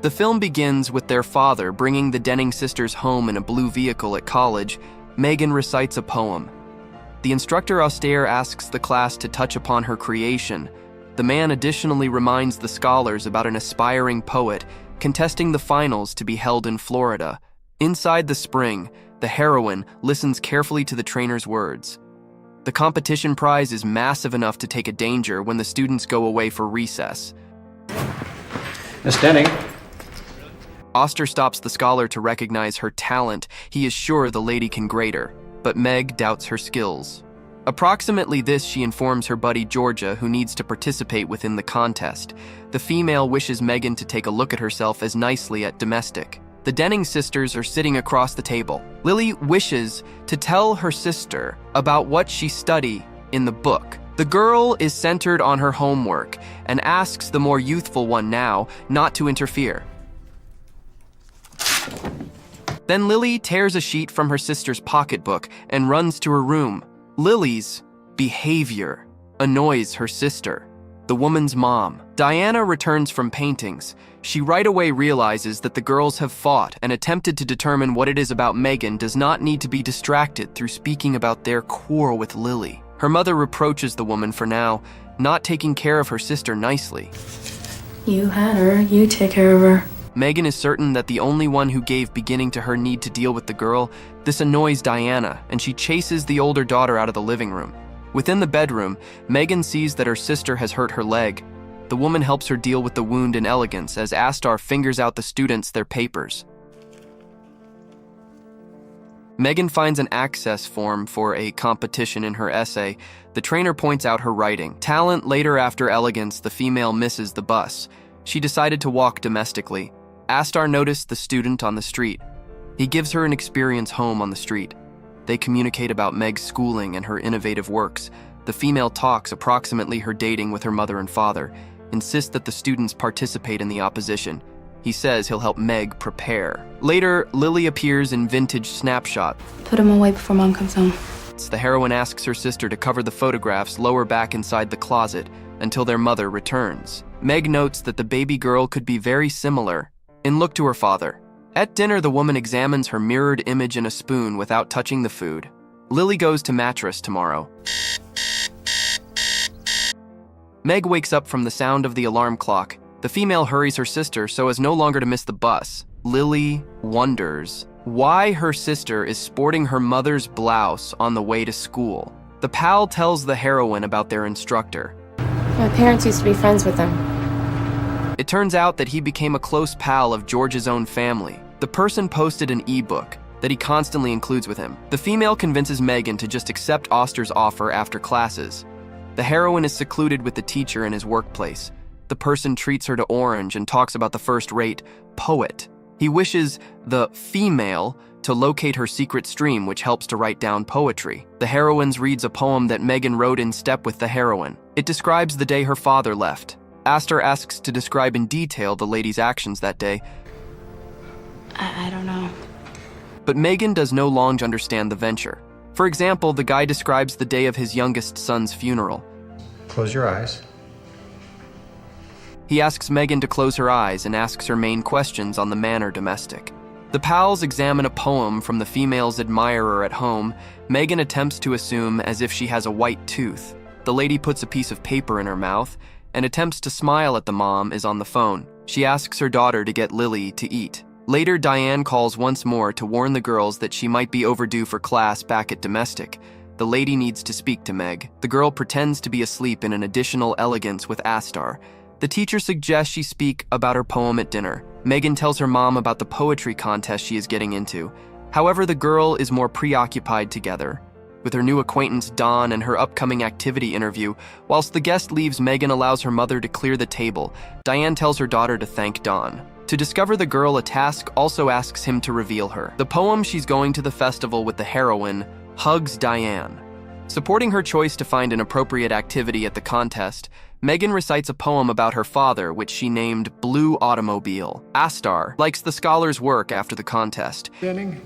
The film begins with their father bringing the Denning sisters home in a blue vehicle at college. Megan recites a poem. The instructor Auster asks the class to touch upon her creation. The man additionally reminds the scholars about an aspiring poet contesting the finals to be held in Florida. Inside the spring, the heroine listens carefully to the trainer's words. The competition prize is massive enough to take a danger when the students go away for recess. Miss Denning. Auster stops the scholar to recognize her talent. He is sure the lady can grade her, but Meg doubts her skills. Approximately this, she informs her buddy Georgia, who needs to participate within the contest. The female wishes Megan to take a look at herself as nicely at domestic. The Denning sisters are sitting across the table. Lily wishes to tell her sister about what she studied in the book. The girl is centered on her homework and asks the more youthful one now not to interfere. Then Lily tears a sheet from her sister's pocketbook and runs to her room. Lily's behavior annoys her sister, the woman's mom. Diana returns from paintings. She right away realizes that the girls have fought and attempted to determine what it is about Megan does not need to be distracted through speaking about their quarrel with Lily. Her mother reproaches the woman for now not taking care of her sister nicely. You had her, you take care of her. Megan is certain that the only one who gave beginning to her need to deal with the girl. This annoys Diana, and she chases the older daughter out of the living room. Within the bedroom, Megan sees that her sister has hurt her leg. The woman helps her deal with the wound in elegance as Auster fingers out the students their papers. Megan finds an access form for a competition in her essay. The trainer points out her writing. Talent later after elegance, the female misses the bus. She decided to walk domestically. Auster noticed the student on the street. He gives her an experience home on the street. They communicate about Meg's schooling and her innovative works. The female talks approximately her dating with her mother and father, insists that the students participate in the opposition. He says he'll help Meg prepare. Later, Lily appears in vintage snapshot. Put him away before Mom comes home. The heroine asks her sister to cover the photographs lower back inside the closet until their mother returns. Meg notes that the baby girl could be very similar in look to her father. At dinner, the woman examines her mirrored image in a spoon without touching the food. Lily goes to mattress tomorrow. Meg wakes up from the sound of the alarm clock. The female hurries her sister so as no longer to miss the bus. Lily wonders why her sister is sporting her mother's blouse on the way to school. The pal tells the heroine about their instructor. My parents used to be friends with him. It turns out that he became a close pal of George's own family. The person posted an ebook that he constantly includes with him. The female convinces Megan to just accept Auster's offer after classes. The heroine is secluded with the teacher in his workplace. The person treats her to orange and talks about the first-rate poet. He wishes the female to locate her secret stream, which helps to write down poetry. The heroine reads a poem that Megan wrote in step with the heroine. It describes the day her father left. Auster asks to describe in detail the lady's actions that day. I don't know. But Megan does no longer understand the venture. For example, the guy describes the day of his youngest son's funeral. Close your eyes. He asks Megan to close her eyes and asks her main questions on the manner domestic. The pals examine a poem from the female's admirer at home. Megan attempts to assume as if she has a white tooth. The lady puts a piece of paper in her mouth and attempts to smile at the mom is on the phone. She asks her daughter to get Lily to eat. Later, Diane calls once more to warn the girls that she might be overdue for class back at domestic. The lady needs to speak to Meg. The girl pretends to be asleep in an additional elegance with Auster. The teacher suggests she speak about her poem at dinner. Megan tells her mom about the poetry contest she is getting into. However, the girl is more preoccupied together with her new acquaintance Dawn and her upcoming activity interview. Whilst the guest leaves, Megan allows her mother to clear the table. Diane tells her daughter to thank Dawn. To discover the girl, a task also asks him to reveal her. The poem she's going to the festival with the heroine hugs Diane. Supporting her choice to find an appropriate activity at the contest, Megan recites a poem about her father, which she named Blue Automobile. Auster likes the scholar's work after the contest. Denning,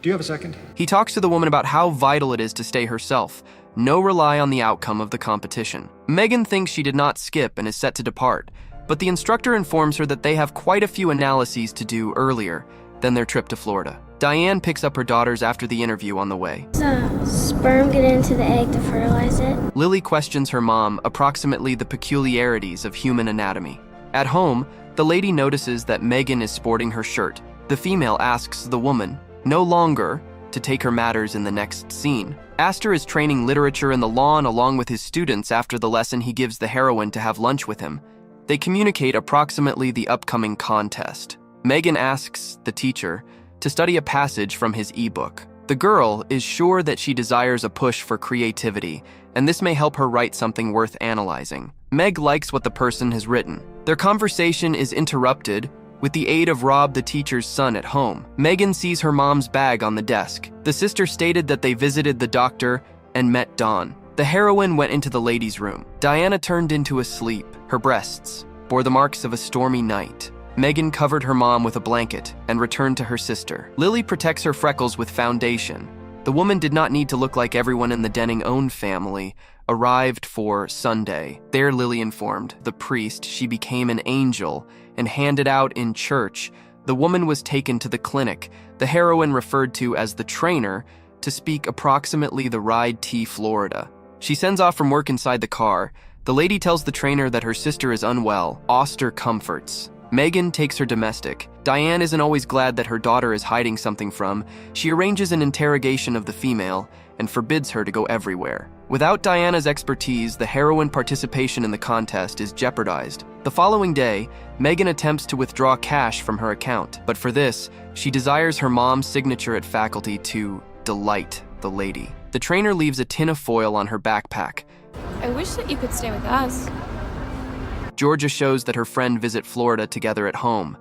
do you have a second? He talks to the woman about how vital it is to stay herself, no rely on the outcome of the competition. Megan thinks she did not skip and is set to depart. but the instructor informs her that they have quite a few analyses to do earlier than their trip to Florida. Diane picks up her daughters after the interview on the way. Does sperm get into the egg to fertilize it? Lily questions her mom approximately the peculiarities of human anatomy. At home, the lady notices that Megan is sporting her shirt. The female asks the woman, no longer, to take her matters in the next scene. Auster is training literature in the lawn along with his students. After the lesson, he gives the heroine to have lunch with him. They communicate approximately the upcoming contest. Megan asks the teacher to study a passage from his ebook. The girl is sure that she desires a push for creativity, and this may help her write something worth analyzing. Meg likes what the person has written. Their conversation is interrupted with the aid of Rob, the teacher's son, at home. Megan sees her mom's bag on the desk. The sister stated that they visited the doctor and met Dawn. The heroine went into the ladies' room. Diana turned into a sleep. Her breasts bore the marks of a stormy night. Megan covered her mom with a blanket and returned to her sister. Lily protects her freckles with foundation. The woman did not need to look like everyone in the Denning-owned family. Arrived for Sunday. There, Lily informed the priest she became an angel and handed out in church. The woman was taken to the clinic, the heroine referred to as the trainer, to speak approximately the ride to Florida. She sends off from work inside the car. The lady tells the trainer that her sister is unwell. Auster comforts. Megan takes her domestic. Diane isn't always glad that her daughter is hiding something from. She arranges an interrogation of the female and forbids her to go everywhere. Without Diana's expertise, the heroine participation in the contest is jeopardized. The following day, Megan attempts to withdraw cash from her account, but for this, she desires her mom's signature at faculty to delight the lady. The trainer leaves a tin of foil on her backpack. I wish that you could stay with us. Georgia shows that her friend visit Florida together at home.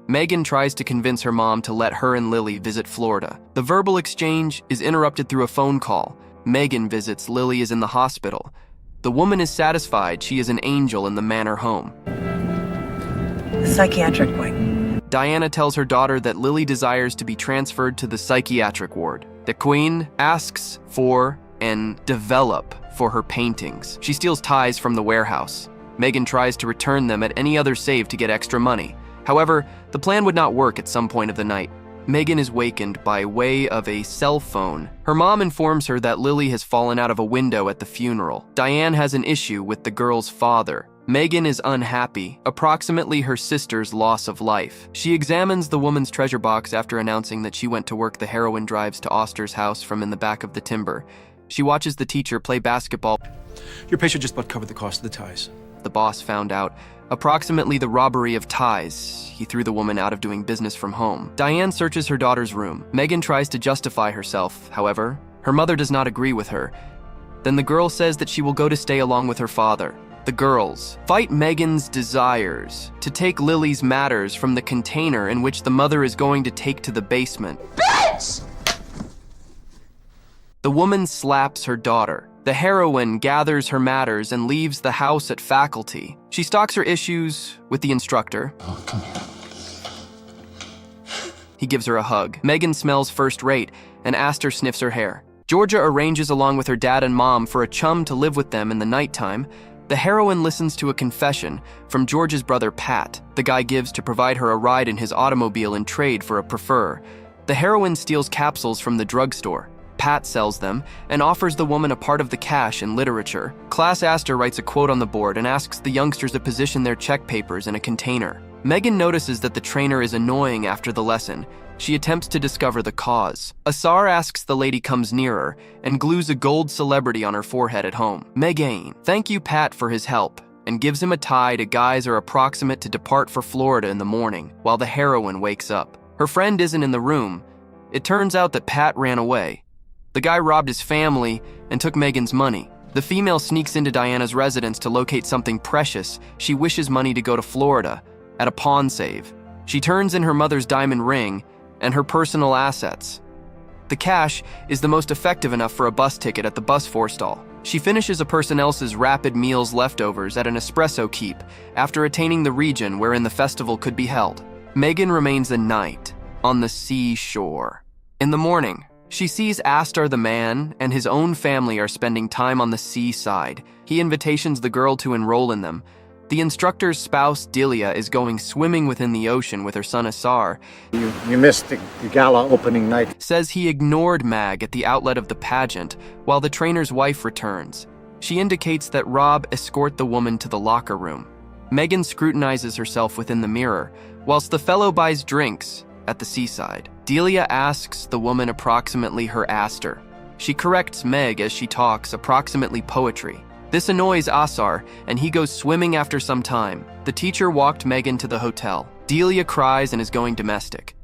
Megan tries to convince her mom to let her and Lily visit Florida. The verbal exchange is interrupted through a phone call. Megan visits. Lily is in the hospital. The woman is satisfied she is an angel in the manor home. Psychiatric wing. Diana tells her daughter that Lily desires to be transferred to the psychiatric ward. The queen asks for and develop for her paintings. She steals ties from the warehouse. Megan tries to return them at any other save to get extra money. However, the plan would not work at some point of the night. Megan is wakened by way of a cell phone. Her mom informs her that Lily has fallen out of a window at the funeral. Diane has an issue with the girl's father. Megan is unhappy, approximately her sister's loss of life. She examines the woman's treasure box after announcing that she went to work. The heroine drives to Auster's house from in the back of the timber. She watches the teacher play basketball. Your patient just about covered the cost of the ties. The boss found out approximately the robbery of ties. He threw the woman out of doing business from home. Diane searches her daughter's room. Megan tries to justify herself. However, her mother does not agree with her. Then the girl says that she will go to stay along with her father. The girls fight Megan's desires to take Lily's matters from the container in which the mother is going to take to the basement. Bitch! The woman slaps her daughter. The heroine gathers her matters and leaves the house at faculty. She stalks her issues with the instructor. Oh, come here. He gives her a hug. Megan smells first rate, and Auster sniffs her hair. Georgia arranges along with her dad and mom for a chum to live with them in the nighttime. The heroine listens to a confession from George's brother Pat. The guy gives to provide her a ride in his automobile in trade for a prefer. The heroine steals capsules from the drugstore. Pat sells them and offers the woman a part of the cash in literature. Class Auster writes a quote on the board and asks the youngsters to position their check papers in a container. Megan notices that the trainer is annoying after the lesson. She attempts to discover the cause. Asar asks the lady comes nearer and glues a gold celebrity on her forehead at home. Megan, thank you Pat for his help, and gives him a tie to guys are approximate to depart for Florida in the morning while the heroine wakes up. Her friend isn't in the room. It turns out that Pat ran away. The guy robbed his family and took Megan's money. The female sneaks into Diana's residence to locate something precious. She wishes money to go to Florida at a pawn save. She turns in her mother's diamond ring and her personal assets. The cash is the most effective enough for a bus ticket at the bus forestall. She finishes a person else's rapid meals leftovers at an espresso keep after attaining the region wherein the festival could be held. Megan remains a night on the seashore. In the morning, she sees Auster the man and his own family are spending time on the seaside. He invitations the girl to enroll in them. The instructor's spouse, Delia, is going swimming within the ocean with her son Auster. You missed the gala opening night. Says he ignored Mag at the outlet of the pageant while the trainer's wife returns. She indicates that Rob escort the woman to the locker room. Megan scrutinizes herself within the mirror, whilst the fellow buys drinks at the seaside. Delia asks the woman approximately her Auster. She corrects Meg as she talks approximately poetry. This annoys Auster, and he goes swimming after some time. The teacher walked Megan to the hotel. Delia cries and is going domestic.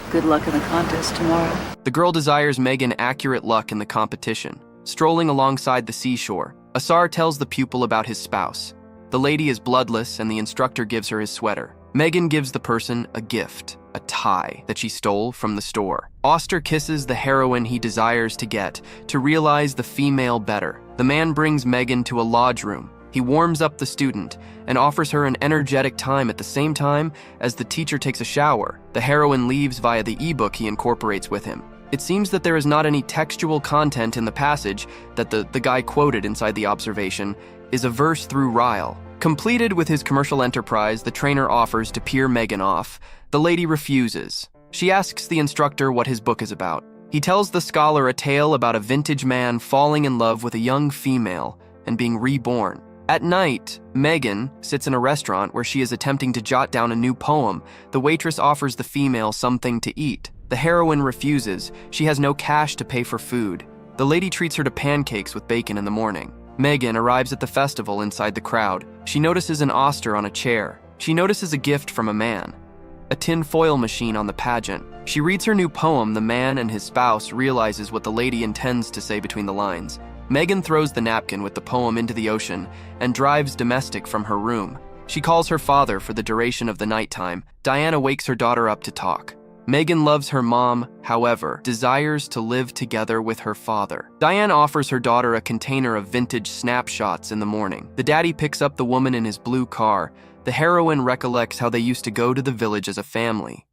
Good luck in the contest tomorrow. The girl desires Megan accurate luck in the competition. Strolling alongside the seashore, Auster tells the pupil about his spouse. The lady is bloodless, and the instructor gives her his sweater. Megan gives the person a gift, a tie that she stole from the store. Auster kisses the heroine he desires to get, to realize the female better. The man brings Megan to a lodge room. He warms up the student and offers her an energetic time at the same time as the teacher takes a shower. The heroine leaves via the ebook he incorporates with him. It seems that there is not any textual content in the passage, that the guy quoted inside the observation is a verse through Ryle. Completed with his commercial enterprise, the trainer offers to peer Megan off. The lady refuses. She asks the instructor what his book is about. He tells the scholar a tale about a vintage man falling in love with a young female and being reborn. At night, Megan sits in a restaurant where she is attempting to jot down a new poem. The waitress offers the female something to eat. The heroine refuses. She has no cash to pay for food. The lady treats her to pancakes with bacon in the morning. Megan arrives at the festival inside the crowd. She notices an Auster on a chair. She notices a gift from a man, a tin foil machine on the pageant. She reads her new poem. The man and his spouse realizes what the lady intends to say between the lines. Megan throws the napkin with the poem into the ocean and drives domestic from her room. She calls her father for the duration of the nighttime. Diana wakes her daughter up to talk. Megan loves her mom, however, desires to live together with her father. Diane offers her daughter a container of vintage snapshots in the morning. The daddy picks up the woman in his blue car. The heroine recollects how they used to go to the village as a family.